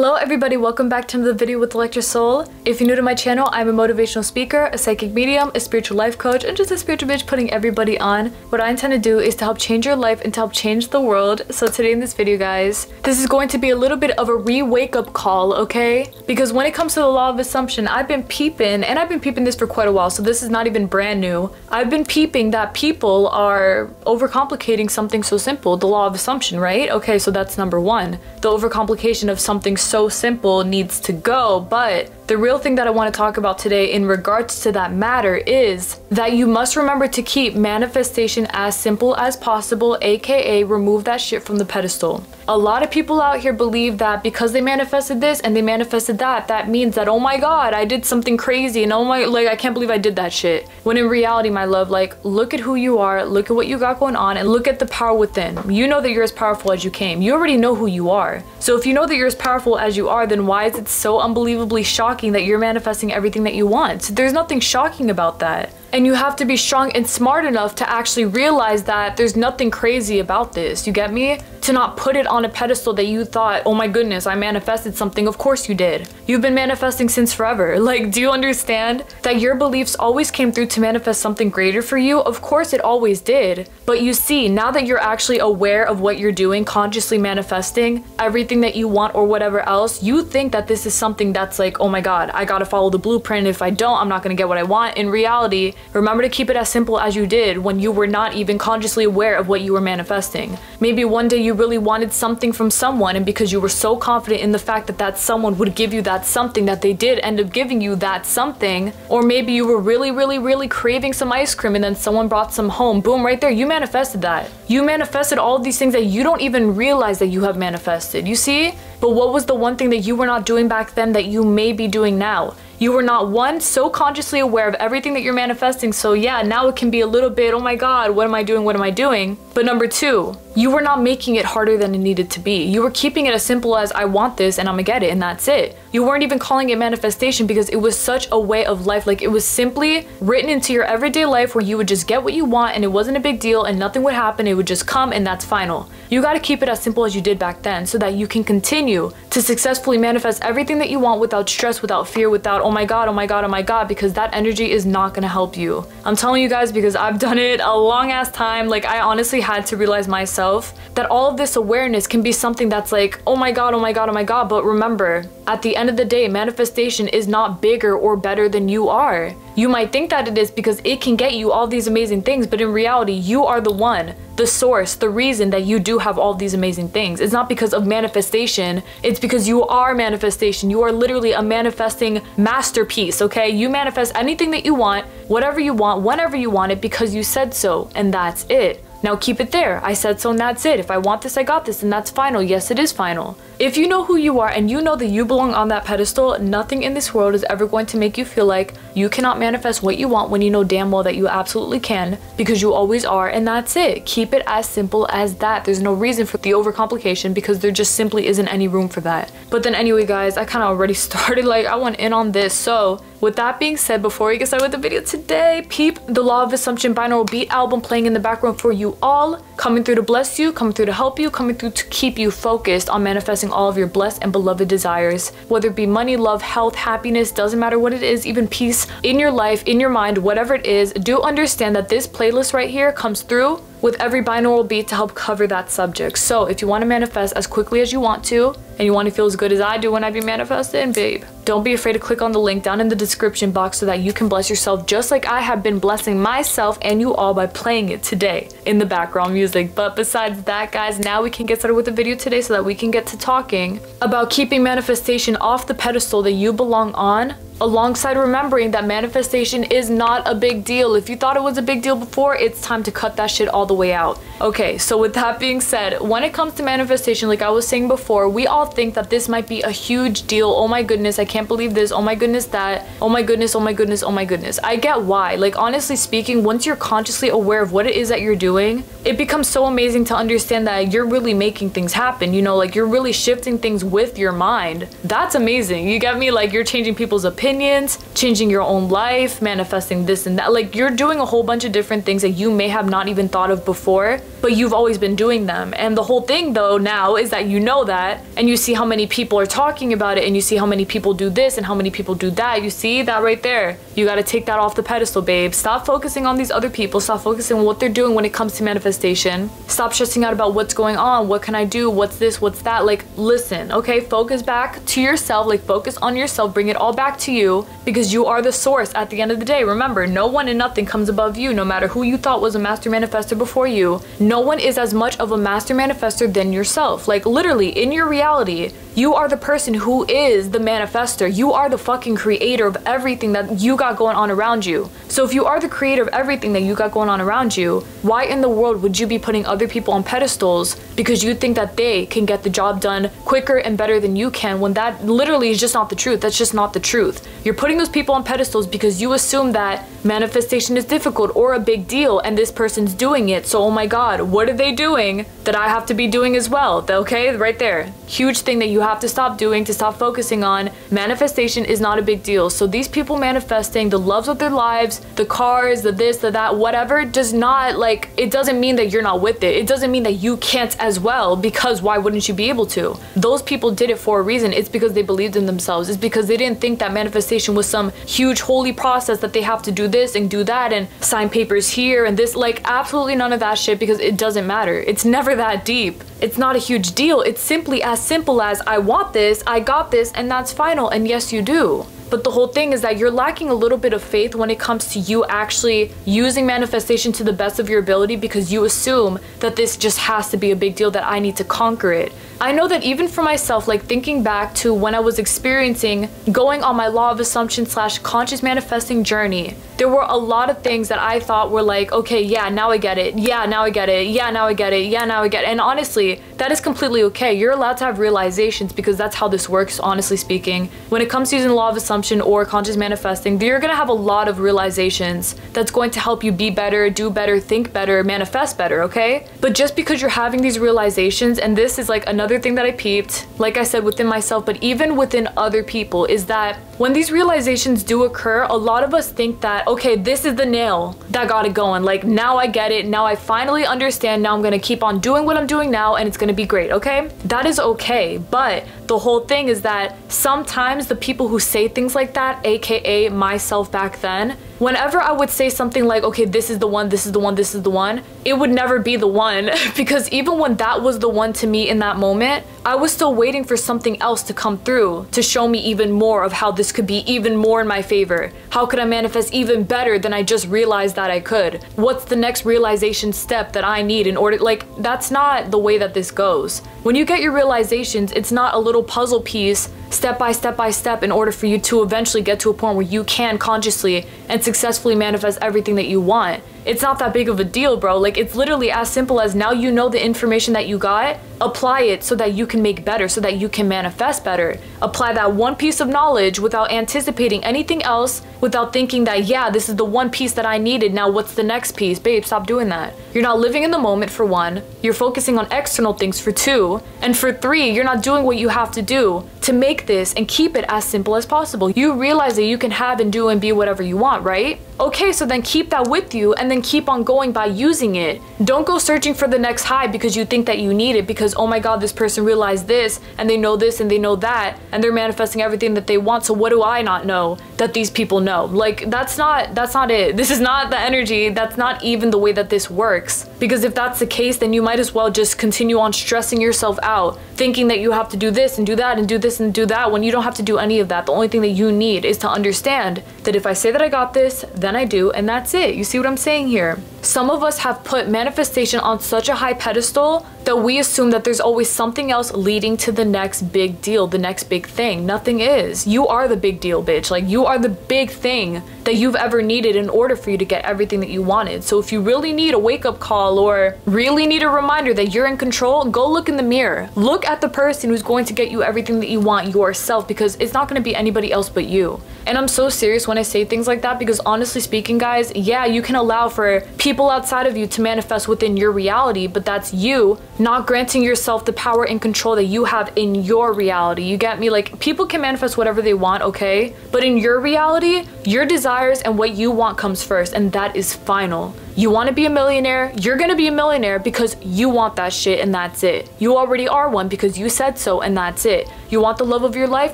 Hello everybody, welcome back to another video with Electric Soul. If you're new to my channel, I'm a motivational speaker, a psychic medium, a spiritual life coach, and just a spiritual bitch putting everybody on. What I intend to do is to help change your life and to help change the world. So today in this video, guys, this is going to be a little bit of a re-wake up call, okay? Because when it comes to the law of assumption, I've been peeping, and I've been peeping this for quite a while, so this is not even brand new. I've been peeping that people are overcomplicating something so simple, the law of assumption, right? Okay, so that's number one. The overcomplication of something so simple needs to go, but the real thing that I want to talk about today in regards to that matter is that you must remember to keep manifestation as simple as possible, aka remove that shit from the pedestal. A lot of people out here believe that because they manifested this and they manifested that, that means that, oh my god, I did something crazy and oh my, like, I can't believe I did that shit. When in reality, my love, like, look at who you are, look at what you got going on, and look at the power within. You know that you're as powerful as you came. You already know who you are. So if you know that you're as powerful as you are, then why is it so unbelievably shocking that you're manifesting everything that you want? There's nothing shocking about that. And you have to be strong and smart enough to actually realize that there's nothing crazy about this. You get me? To not put it on a pedestal that you thought, oh my goodness, I manifested something. Of course you did. You've been manifesting since forever. Like, do you understand that your beliefs always came through to manifest something greater for you? Of course it always did. But you see, now that you're actually aware of what you're doing, consciously manifesting everything that you want or whatever else, you think that this is something that's like, oh my god, I gotta follow the blueprint. If I don't, I'm not gonna get what I want. In reality, remember to keep it as simple as you did when you were not even consciously aware of what you were manifesting. Maybe one day you really wanted something from someone, and because you were so confident in the fact that that someone would give you that something, that they did end up giving you that something. Or maybe you were really craving some ice cream and then someone brought some home. Boom, right there, you manifested that. You manifested all of these things that you don't even realize that you have manifested, you see? But what was the one thing that you were not doing back then that you may be doing now? You were not, one, so consciously aware of everything that you're manifesting, so yeah, now it can be a little bit, oh my god, what am I doing, what am I doing? But number two, you were not making it harder than it needed to be. You were keeping it as simple as, I want this and I'm gonna get it, and that's it. You weren't even calling it manifestation because it was such a way of life. Like, it was simply written into your everyday life where you would just get what you want and it wasn't a big deal and nothing would happen, it would just come and that's final. You gotta keep it as simple as you did back then so that you can continue to successfully manifest everything that you want without stress, without fear, without oh my god, oh my god, oh my god, because that energy is not gonna help you. I'm telling you guys because I've done it a long ass time. Like, I honestly had to realize myself that all of this awareness can be something that's like, oh my god, oh my god, oh my god, but remember, at the end of the day, manifestation is not bigger or better than you are. You might think that it is because it can get you all these amazing things, but in reality, you are the one, the source, the reason that you do have all these amazing things. It's not because of manifestation, it's because you are manifestation. You are literally a manifesting masterpiece, okay? You manifest anything that you want, whatever you want, whenever you want it, because you said so, and that's it. Now keep it there. I said so and that's it. If I want this, I got this, and that's final. Yes, it is final. If you know who you are and you know that you belong on that pedestal, nothing in this world is ever going to make you feel like you cannot manifest what you want when you know damn well that you absolutely can, because you always are, and that's it. Keep it as simple as that. There's no reason for the overcomplication because there just simply isn't any room for that. But then anyway, guys, I kind of already started, like, I went in on this. So with that being said, before we get started with the video today, peep the Law of Assumption binaural beat album playing in the background for you all, coming through to bless you, coming through to help you, coming through to keep you focused on manifesting all of your blessed and beloved desires, whether it be money, love, health, happiness, doesn't matter what it is, even peace in your life, in your mind, whatever it is. Do understand that this playlist right here comes through with every binaural beat to help cover that subject. So if you want to manifest as quickly as you want to, and you want to feel as good as I do when I be manifesting, babe, don't be afraid to click on the link down in the description box so that you can bless yourself just like I have been blessing myself and you all by playing it today in the background music. But besides that, guys, now we can get started with the video today so that we can get to talking about keeping manifestation off the pedestal that you belong on, alongside remembering that manifestation is not a big deal. If you thought it was a big deal before, it's time to cut that shit all the way out. Okay, so with that being said, when it comes to manifestation, like I was saying before, we all think that this might be a huge deal. Oh my goodness, I can't believe this. Oh my goodness, that. Oh my goodness, oh my goodness, oh my goodness. I get why. Like, honestly speaking, once you're consciously aware of what it is that you're doing, it becomes so amazing to understand that you're really making things happen. You know, like, you're really shifting things with your mind. That's amazing. You get me? Like, you're changing people's opinions, changing your own life, manifesting this and that. Like, you're doing a whole bunch of different things that you may have not even thought of before, but you've always been doing them. And the whole thing though now is that you know that, and you see how many people are talking about it, and you see how many people do this and how many people do that. You see that right there. You got to take that off the pedestal, babe. Stop focusing on these other people. Stop focusing on what they're doing when it comes to manifestation. Stop stressing out about what's going on. What can I do? What's this? What's that? Like, listen, okay? Focus back to yourself. Like, focus on yourself. Bring it all back to you, because you are the source at the end of the day. Remember, no one and nothing comes above you. No matter who you thought was a master manifestor before you, no one is as much of a master manifestor than yourself. Like, literally, in your reality, you are the person who is the manifestor. You are the fucking creator of everything that you got going on around you. So if you are the creator of everything that you got going on around you, why in the world would you be putting other people on pedestals because you think that they can get the job done quicker and better than you can, when that literally is just not the truth? That's just not the truth. You're putting those people on pedestals because you assume that manifestation is difficult or a big deal, and this person's doing it. So, oh my God, what are they doing that I have to be doing as well? Okay, right there. Huge thing that you have to stop doing, to stop focusing on. Manifestation is not a big deal. So these people manifesting the loves of their lives, the cars, the this, the that, whatever, does not, like, it doesn't mean that you're not with it. It doesn't mean that you can't as well, because why wouldn't you be able to? Those people did it for a reason. It's because they believed in themselves. It's because they didn't think that manifestation was some huge holy process that they have to do this and do that and sign papers here and this. Like, absolutely none of that shit, because it doesn't matter. It's never that deep. It's not a huge deal. It's simply as simple as, I want this, I got this, and that's final. And yes, you do. But the whole thing is that you're lacking a little bit of faith when it comes to you actually using manifestation to the best of your ability, because you assume that this just has to be a big deal, that I need to conquer it. I know that even for myself, like thinking back to when I was experiencing going on my law of assumption / conscious manifesting journey, there were a lot of things that I thought were like, okay, yeah, now I get it. Yeah, now I get it. Yeah, now I get it. Yeah, now I get it. And honestly, that is completely okay. You're allowed to have realizations, because that's how this works, honestly speaking. When it comes to using law of assumption or conscious manifesting, you're gonna have a lot of realizations that's going to help you be better, do better, think better, manifest better, okay? But just because you're having these realizations, and this is like another thing that I peeped, like I said, within myself, but even within other people, is that when these realizations do occur, a lot of us think that, okay, this is the nail that got it going. Like, now I get it. Now I finally understand. Now I'm gonna keep on doing what I'm doing now, and it's gonna be great, okay? That is okay. But the whole thing is that sometimes the people who say things like that, aka myself back then, whenever I would say something like, okay, this is the one, this is the one, this is the one, it would never be the one. Because even when that was the one to me in that moment, I was still waiting for something else to come through to show me even more of how this could be even more in my favor. How could I manifest even better than I just realized that I could? What's the next realization step that I need in order? Like, that's not the way that this goes. When you get your realizations, it's not a little puzzle piece, step by step by step, in order for you to eventually get to a point where you can consciously and successfully manifest everything that you want. It's not that big of a deal, bro. Like, it's literally as simple as, now you know the information that you got, apply it so that you can make better, so that you can manifest better. Apply that one piece of knowledge without anticipating anything else, without thinking that, yeah, this is the one piece that I needed, now what's the next piece? Babe, stop doing that. You're not living in the moment, for one. You're focusing on external things, for two. And for three, you're not doing what you have to do to make this and keep it as simple as possible. You realize that you can have and do and be whatever you want, right? Okay, so then keep that with you, and then keep on going by using it. Don't go searching for the next high because you think that you need it, because, oh my God, this person realized this, and they know this, and they know that, and they're manifesting everything that they want, so what do I not know that these people know? Like, that's not it. This is not the energy. That's not even the way that this works. Because if that's the case, then you might as well just continue on stressing yourself out, thinking that you have to do this and do that and do this and do that, when you don't have to do any of that. The only thing that you need is to understand that if I say that I got this, then I do, and that's it. You see what I'm saying here? Some of us have put manifestation on such a high pedestal that we assume that there's always something else leading to the next big deal, the next big thing. Nothing is. You are the big deal, bitch. Like, you are the big thing that you've ever needed in order for you to get everything that you wanted. So if you really need a wake-up call, or really need a reminder that you're in control, go look in the mirror. Look at the person who's going to get you everything that you want, yourself, because it's not going to be anybody else but you. And I'm so serious when I say things like that, because honestly speaking, guys, yeah, you can allow for people outside of you to manifest within your reality, but that's you not granting yourself the power and control that you have in your reality. You get me? Like, people can manifest whatever they want, okay? But in your reality, your desires and what you want comes first, and that is final. You want to be a millionaire, you're gonna be a millionaire because you want that shit and that's it. You already are one because you said so and that's it. You want the love of your life,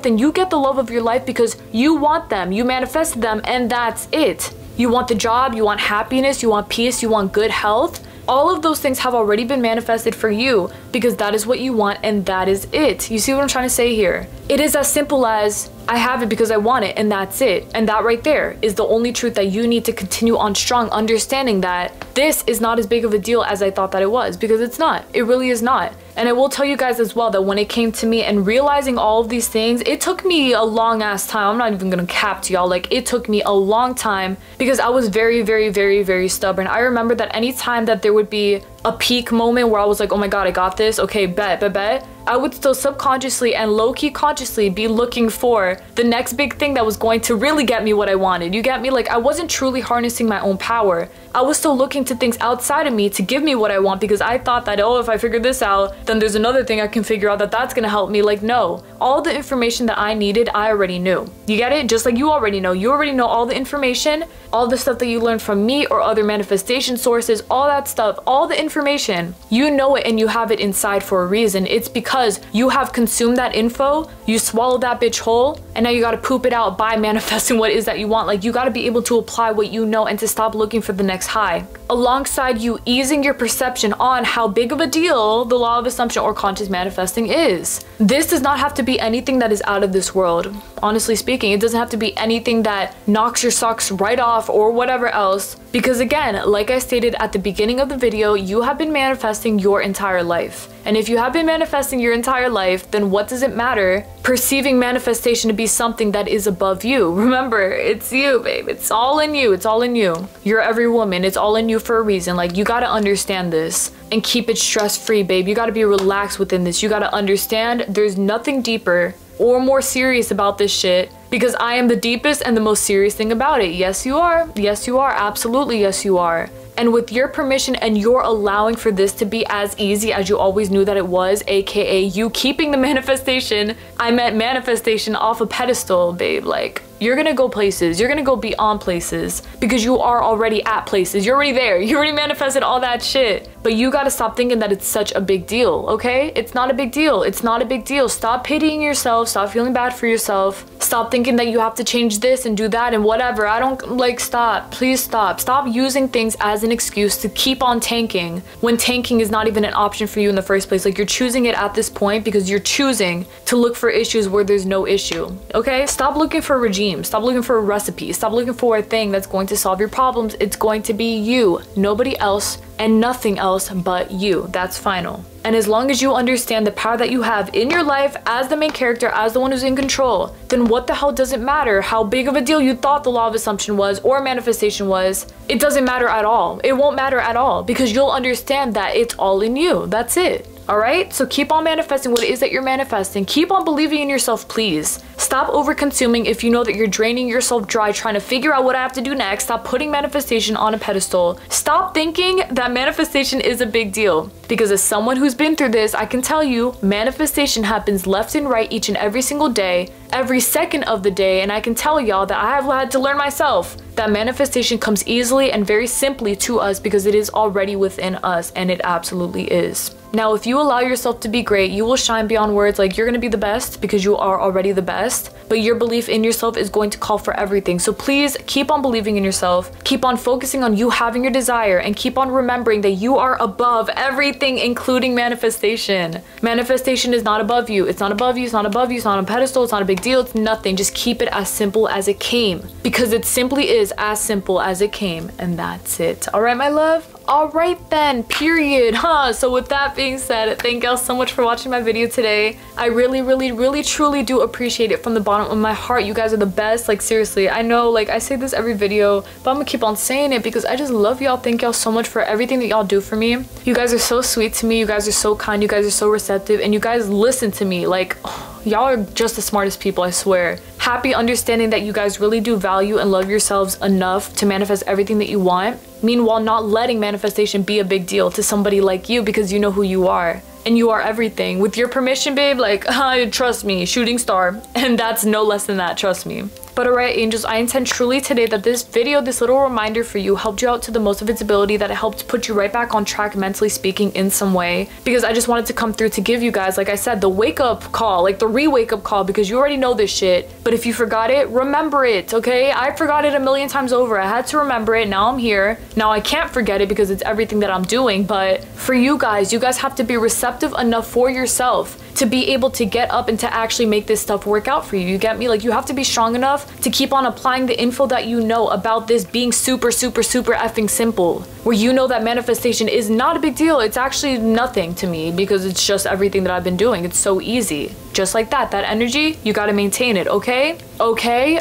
then you get the love of your life because you want them, you manifested them, and that's it. You want the job, you want happiness, you want peace, you want good health. All of those things have already been manifested for you because that is what you want and that is it. You see what I'm trying to say here? It is as simple as I have it because I want it and that's it. And that right there is the only truth that you need to continue on strong, understanding that this is not as big of a deal as I thought that it was, because it's not. It really is not. And I will tell you guys as well that when it came to me and realizing all of these things, it took me a long ass time. I'm not even gonna cap to y'all. Like, it took me a long time because I was very, very, very, very stubborn. I remember that anytime that there would be a peak moment where I was like, oh my god, I got this, okay, bet, I would still subconsciously and low-key consciously be looking for the next big thing that was going to really get me what I wanted. You get me? Like, I wasn't truly harnessing my own power. I was still looking to things outside of me to give me what I want because I thought that, oh, if I figure this out, then there's another thing I can figure out that's gonna help me. Like, no. All the information that I needed, I already knew. You get it? Just like you already know. You already know all the information, all the stuff that you learned from me or other manifestation sources, all that stuff, all the information. You know it and you have it inside for a reason. It's because you have consumed that info, you swallowed that bitch whole, and now you gotta poop it out by manifesting what it is that you want. Like, you gotta be able to apply what you know and to stop looking for the next high. Alongside you easing your perception on how big of a deal the law of assumption or conscious manifesting is. This does not have to be anything that is out of this world. Honestly speaking, it doesn't have to be anything that knocks your socks right off or whatever else. Because again, like I stated at the beginning of the video, you have been manifesting your entire life. And if you have been manifesting your entire life, then what does it matter perceiving manifestation to be something that is above you? Remember, it's you, babe. It's all in you. It's all in you. You're every woman. It's all in you for a reason. Like, you gotta understand this and keep it stress-free, babe. You gotta be relaxed within this. You gotta understand there's nothing deeper or more serious about this shit, because I am the deepest and the most serious thing about it. Yes, you are. Yes, you are. Absolutely, yes, you are. And with your permission and your allowing for this to be as easy as you always knew that it was, aka you keeping the manifestation, I meant manifestation, off a pedestal, babe. Like, you're gonna go places, you're gonna go beyond places because you are already at places. You're already there. You already manifested all that shit. But you gotta stop thinking that it's such a big deal, okay? It's not a big deal. It's not a big deal. Stop pitying yourself. Stop feeling bad for yourself. Stop thinking that you have to change this and do that and whatever. I don't, like, stop. Please stop. Stop using things as an excuse to keep on tanking when tanking is not even an option for you in the first place. Like, you're choosing it at this point because you're choosing to look for issues where there's no issue, okay? Stop looking for a regime. Stop looking for a recipe. Stop looking for a thing that's going to solve your problems. It's going to be you, nobody else, and nothing else but you. That's final. And as long as you understand the power that you have in your life as the main character, as the one who's in control, then what the hell does it matter how big of a deal you thought the law of assumption was or manifestation was? It doesn't matter at all. It won't matter at all because you'll understand that it's all in you. That's it. All right, so keep on manifesting what it is that you're manifesting. Keep on believing in yourself, please. Stop over consuming if you know that you're draining yourself dry trying to figure out what I have to do next. Stop putting manifestation on a pedestal. Stop thinking that manifestation is a big deal. Because as someone who's been through this, I can tell you manifestation happens left and right each and every single day, every second of the day, and I can tell y'all that I have had to learn myself that manifestation comes easily and very simply to us because it is already within us, and it absolutely is. Now, if you allow yourself to be great, you will shine beyond words. Like, you're gonna be the best because you are already the best, but your belief in yourself is going to call for everything. So please keep on believing in yourself, keep on focusing on you having your desire, and keep on remembering that you are above everything, including manifestation. Manifestation is not above you. It's not above you. It's not above you. It's not on a pedestal. It's not a big deal. It's nothing. Just keep it as simple as it came, because it simply is as simple as it came, and that's it. All right, my love? All right then, period, huh? So with that being said, thank y'all so much for watching my video today. I really, truly do appreciate it from the bottom of my heart. You guys are the best. Like, seriously, I know, like, I say this every video, but I'm gonna keep on saying it because I just love y'all. Thank y'all so much for everything that y'all do for me. You guys are so sweet to me. You guys are so kind. You guys are so receptive, and you guys listen to me. Like, y'all are just the smartest people, I swear. happy understanding that you guys really do value and love yourselves enough to manifest everything that you want. Meanwhile, not letting manifestation be a big deal to somebody like you because you know who you are. And you are everything. With your permission, babe, like, trust me, shooting star. And that's no less than that, trust me. But alright, angels, I intend truly today that this video, this little reminder for you, helped you out to the most of its ability, that it helped put you right back on track mentally speaking in some way. Because I just wanted to come through to give you guys, like I said, the wake-up call, like the re-wake-up call, because you already know this shit. But if you forgot it, remember it, okay? I forgot it a million times over. I had to remember it. Now I'm here. Now I can't forget it because it's everything that I'm doing. But for you guys have to be receptive enough for yourself to be able to get up and to actually make this stuff work out for you. You get me? Like, you have to be strong enough to keep on applying the info that you know about this being super effing simple, where you know that manifestation is not a big deal. It's actually nothing to me because it's just everything that I've been doing. It's so easy. Just like that energy, you got to maintain it, okay? Okay.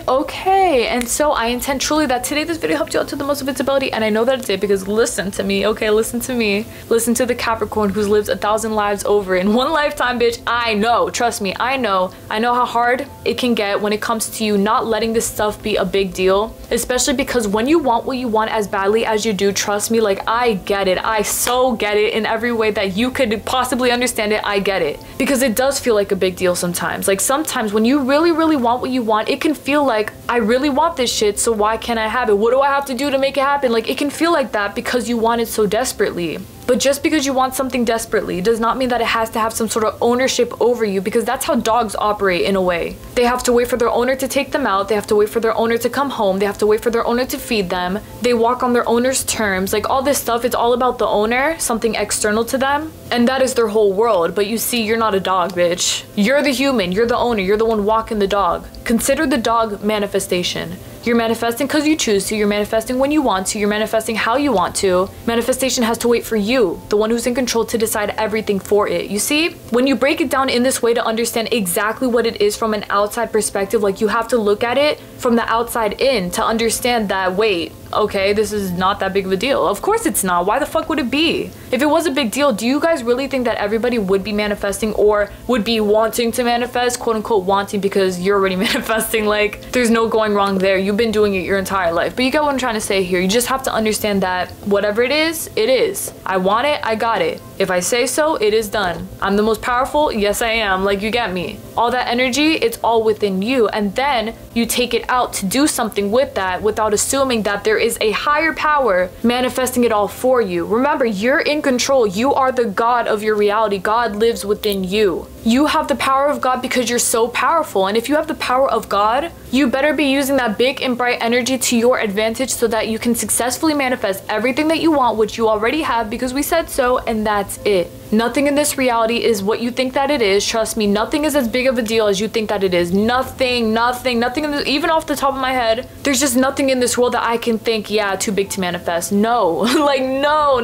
And so I intend truly that today this video helped you out to the most of its ability, and I know that it did because listen to me, okay? Listen to me. Listen to the Capricorn who's lived 1,000 lives over in one lifetime, bitch. I know, trust me, I know how hard it can get when it comes to you not letting this stuff be a big deal, especially because when you want what you want as badly as you do, trust me, like, I get it. I so get it in every way that you could possibly understand it. I get it because it does feel like a big deal sometimes. Like, sometimes when you really want what you want, it can feel like, I really want this shit, so why can't I have it? What do I have to do to make it happen? Like, it can feel like that because you want it so desperately. But just because you want something desperately does not mean that it has to have some sort of ownership over you, because that's how dogs operate in a way. They have to wait for their owner to take them out. They have to wait for their owner to come home. They have to wait for their owner to feed them. They walk on their owner's terms. Like, all this stuff, it's all about the owner, something external to them. And that is their whole world. But you see, you're not a dog, bitch. You're the human. You're the owner. You're the one walking the dog. Consider the dog manifestation. You're manifesting because you choose to. You're manifesting when you want to. You're manifesting how you want to. Manifestation has to wait for you, the one who's in control, to decide everything for it. You see, when you break it down in this way to understand exactly what it is from an outside perspective, like, you have to look at it from the outside in to understand that, wait, okay, this is not that big of a deal. Of course it's not. Why the fuck would it be? If it was a big deal, do you guys really think that everybody would be manifesting or would be wanting to manifest, quote unquote wanting, because you're already manifesting? Like, there's no going wrong there. You've been doing it your entire life. But you get what I'm trying to say here. You just have to understand that whatever it is, it is. I want it, I got it. If I say so, it is done. I'm the most powerful, yes I am. Like, you get me. All that energy, it's all within you. And then you take it out to do something with that without assuming that there is a higher power manifesting it all for you. Remember, you're in control. You are the God of your reality. God lives within you. You have the power of God because you're so powerful. And if you have the power of God, you better be using that big and bright energy to your advantage so that you can successfully manifest everything that you want, which you already have because we said so, and that's it. Nothing in this reality is what you think that it is. Trust me, nothing is as big of a deal as you think that it is. Nothing in this, even off the top of my head, there's just nothing in this world that I can think, yeah, too big to manifest. No, like, no,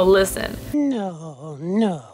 listen. No.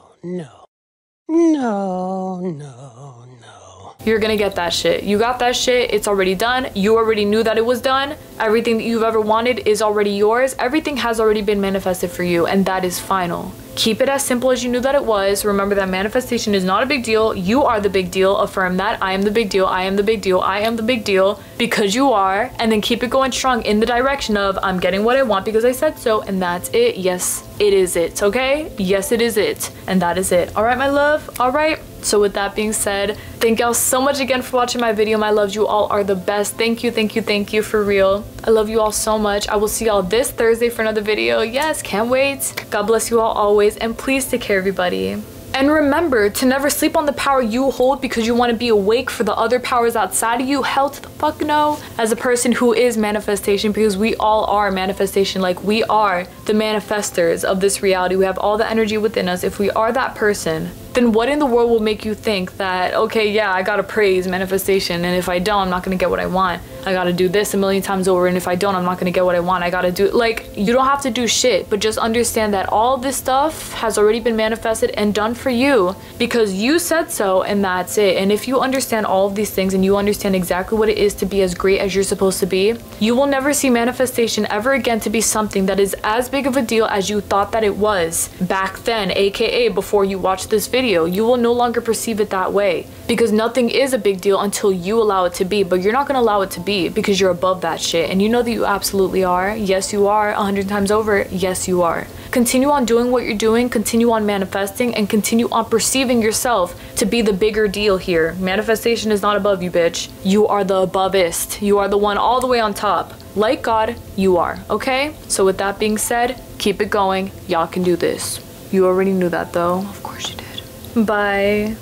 You're gonna get that shit. You got that shit. It's already done. You already knew that it was done. Everything that you've ever wanted is already yours. Everything has already been manifested for you, and that is final. Keep it as simple as you knew that it was. Remember that manifestation is not a big deal. You are the big deal. Affirm that. I am the big deal. I am the big deal. I am the big deal, because you are. And then keep it going strong in the direction of, I'm getting what I want because I said so, and that's it. Yes, it is it, okay? Yes, it is it. And that is it. All right, my love? All right. So with that being said, thank y'all so much again for watching my video. My loves, you all are the best. Thank you for real. I love you all so much. I will see y'all this Thursday for another video. Yes, can't wait. God bless you all always, and please take care, everybody. And remember to never sleep on the power you hold because you want to be awake for the other powers outside of you. Hell to the fuck no. As a person who is manifestation, because we all are manifestation, like, we are the manifestors of this reality. We have all the energy within us. If we are that person, then what in the world will make you think that, okay, yeah, I gotta praise manifestation, and if I don't, I'm not gonna get what I want? I gotta do this a million times over, and if I don't, I'm not gonna get what I want. I gotta do, like, you don't have to do shit, but just understand that all this stuff has already been manifested and done for you because you said so, and that's it. And if you understand all of these things and you understand exactly what it is to be as great as you're supposed to be, you will never see manifestation ever again to be something that is as big of a deal as you thought that it was back then, aka before you watched this video. You will no longer perceive it that way because nothing is a big deal until you allow it to be, but you're not going to allow it to be because you're above that shit, and you know that you absolutely are. Yes, you are. 100 times over, yes, you are. Continue on doing what you're doing, continue on manifesting, and continue on perceiving yourself to be the bigger deal here. Manifestation is not above you, bitch. You are the abovest. You are the one all the way on top. Like God, you are, okay? So with that being said, keep it going. Y'all can do this. You already knew that though. Of course you did. Bye.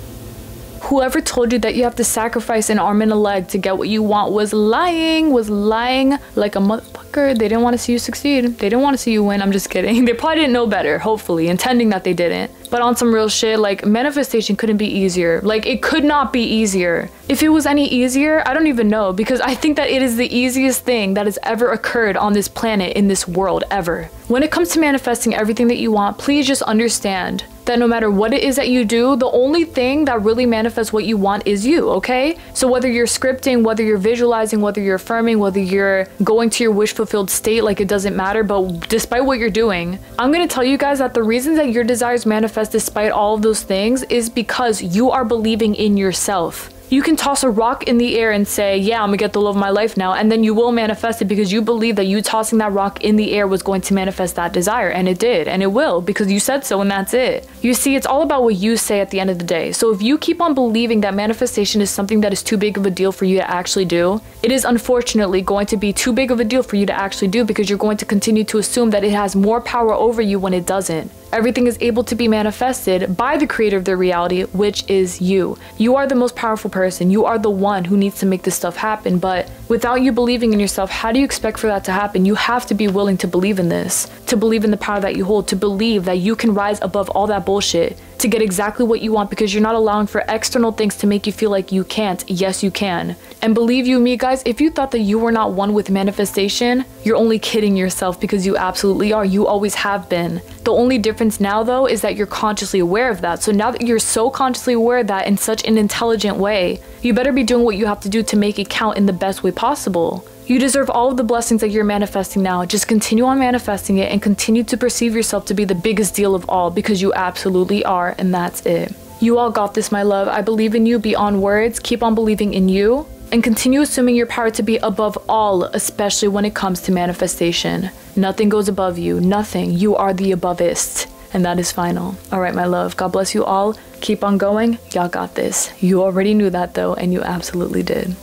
Whoever told you that you have to sacrifice an arm and a leg to get what you want was lying like a motherfucker. They didn't want to see you succeed. They didn't want to see you win. I'm just kidding. They probably didn't know better, hopefully, intending that they didn't. But on some real shit, like, manifestation couldn't be easier. Like, it could not be easier. If it was any easier, I don't even know, because I think that it is the easiest thing that has ever occurred on this planet, in this world, ever. When it comes to manifesting everything that you want, please just understand that no matter what it is that you do, the only thing that really manifests what you want is you, okay? So whether you're scripting, whether you're visualizing, whether you're affirming, whether you're going to your wish fulfilled state, like, it doesn't matter. But despite what you're doing, I'm gonna tell you guys that the reason that your desires manifest despite all of those things is because you are believing in yourself. You can toss a rock in the air and say, yeah, I'm gonna get the love of my life now, and then you will manifest it because you believe that you tossing that rock in the air was going to manifest that desire, and it did, and it will, because you said so, and that's it. You see, it's all about what you say at the end of the day. So if you keep on believing that manifestation is something that is too big of a deal for you to actually do, it is unfortunately going to be too big of a deal for you to actually do, because you're going to continue to assume that it has more power over you when it doesn't. Everything is able to be manifested by the creator of their reality, which is you. You are the most powerful person. You are the one who needs to make this stuff happen. But without you believing in yourself, how do you expect for that to happen? You have to be willing to believe in this, to believe in the power that you hold, to believe that you can rise above all that bullshit, to get exactly what you want, because you're not allowing for external things to make you feel like you can't. Yes, you can. And believe you me, guys, if you thought that you were not one with manifestation, you're only kidding yourself, because you absolutely are. You always have been. The only difference now, though, is that you're consciously aware of that. So now that you're so consciously aware of that in such an intelligent way, you better be doing what you have to do to make it count in the best way possible. You deserve all of the blessings that you're manifesting now. Just continue on manifesting it and continue to perceive yourself to be the biggest deal of all, because you absolutely are, and that's it. You all got this, my love. I believe in you beyond words. Keep on believing in you and continue assuming your power to be above all, especially when it comes to manifestation. Nothing goes above you. Nothing. You are the abovest. And that is final. All right, my love. God bless you all. Keep on going. Y'all got this. You already knew that, though, and you absolutely did.